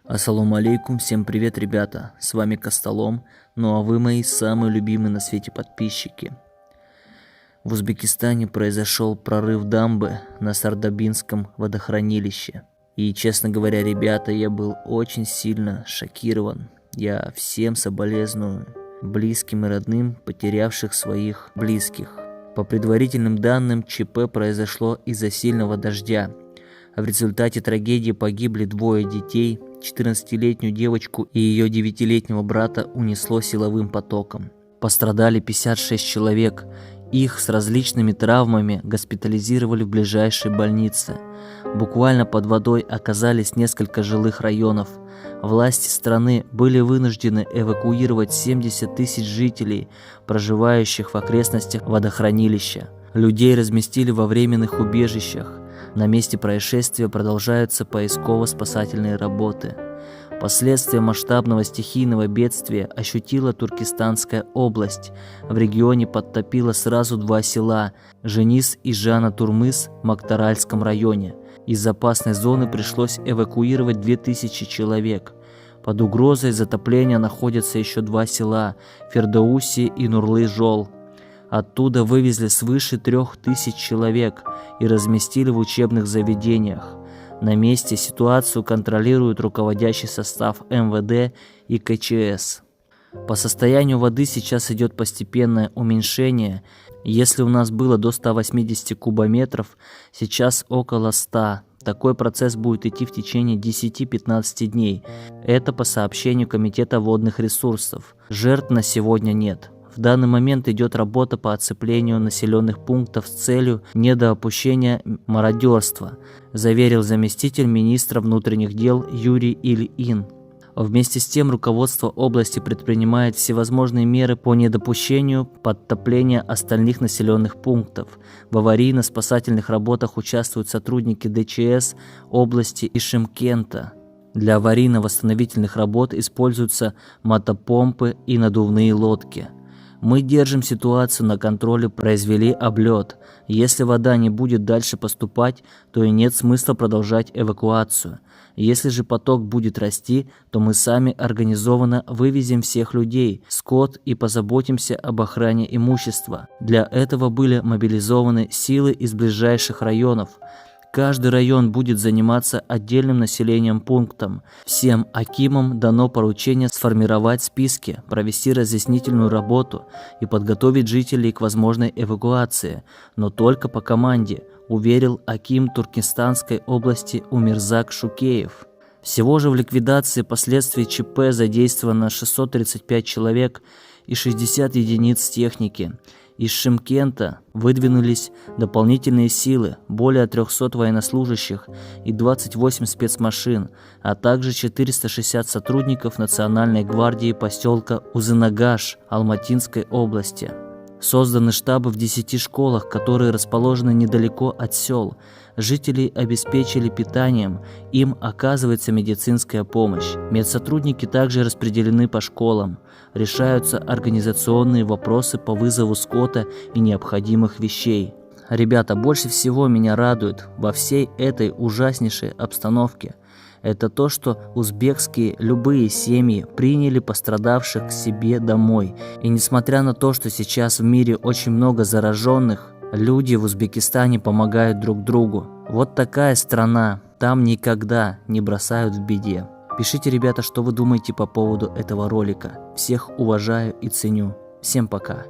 Ассаламу алейкум, всем привет, ребята, с вами Костолом, ну а вы мои самые любимые на свете подписчики. В Узбекистане произошел прорыв дамбы на Сардабинском водохранилище. И, честно говоря, ребята, я был очень сильно шокирован. Я всем соболезную, близким и родным, потерявших своих близких. По предварительным данным, ЧП произошло из-за сильного дождя. В результате трагедии погибли двое детей, 14-летнюю девочку и ее 9-летнего брата унесло силовым потоком. Пострадали 56 человек, их с различными травмами госпитализировали в ближайшей больнице. Буквально под водой оказались несколько жилых районов. Власти страны были вынуждены эвакуировать 70 тысяч жителей, проживающих в окрестностях водохранилища. Людей разместили во временных убежищах. На месте происшествия продолжаются поисково-спасательные работы. Последствия масштабного стихийного бедствия ощутила Туркестанская область. В регионе подтопило сразу два села – Женис и Жана-Турмыс в Мактаральском районе. Из опасной зоны пришлось эвакуировать 2000 человек. Под угрозой затопления находятся еще два села – Фердоуси и Нурлы-Жол. Оттуда вывезли свыше 3000 человек и разместили в учебных заведениях. На месте ситуацию контролирует руководящий состав МВД и КЧС. По состоянию воды сейчас идет постепенное уменьшение. Если у нас было до 180 кубометров, сейчас около 100. Такой процесс будет идти в течение 10-15 дней. Это по сообщению Комитета водных ресурсов. Жертв на сегодня нет. В данный момент идет работа по оцеплению населенных пунктов с целью недоопущения мародерства, заверил заместитель министра внутренних дел Юрий Ильин. Вместе с тем руководство области предпринимает всевозможные меры по недопущению подтопления остальных населенных пунктов. В аварийно-спасательных работах участвуют сотрудники ДЧС области и Шымкента. Для аварийно-восстановительных работ используются мотопомпы и надувные лодки. Мы держим ситуацию на контроле, произвели облет. Если вода не будет дальше поступать, то и нет смысла продолжать эвакуацию. Если же поток будет расти, то мы сами организованно вывезем всех людей, скот и позаботимся об охране имущества. Для этого были мобилизованы силы из ближайших районов. Каждый район будет заниматься отдельным населением пунктом. Всем акимам дано поручение сформировать списки, провести разъяснительную работу и подготовить жителей к возможной эвакуации, но только по команде, уверил аким Туркестанской области Умирзак Шукеев. Всего же в ликвидации последствий ЧП задействовано 635 человек и 60 единиц техники. Из Шымкента выдвинулись дополнительные силы, более 300 военнослужащих и 28 спецмашин, а также 460 сотрудников Национальной гвардии поселка Узынагаш Алматинской области. Созданы штабы в 10 школах, которые расположены недалеко от сел. Жителей обеспечили питанием, им оказывается медицинская помощь. Медсотрудники также распределены по школам. Решаются организационные вопросы по вызову скота и необходимых вещей. Ребята, больше всего меня радует во всей этой ужаснейшей обстановке. Это то, что узбекские любые семьи приняли пострадавших к себе домой. И несмотря на то, что сейчас в мире очень много зараженных, люди в Узбекистане помогают друг другу. Вот такая страна, там никогда не бросают в беде. Пишите, ребята, что вы думаете по поводу этого ролика. Всех уважаю и ценю. Всем пока.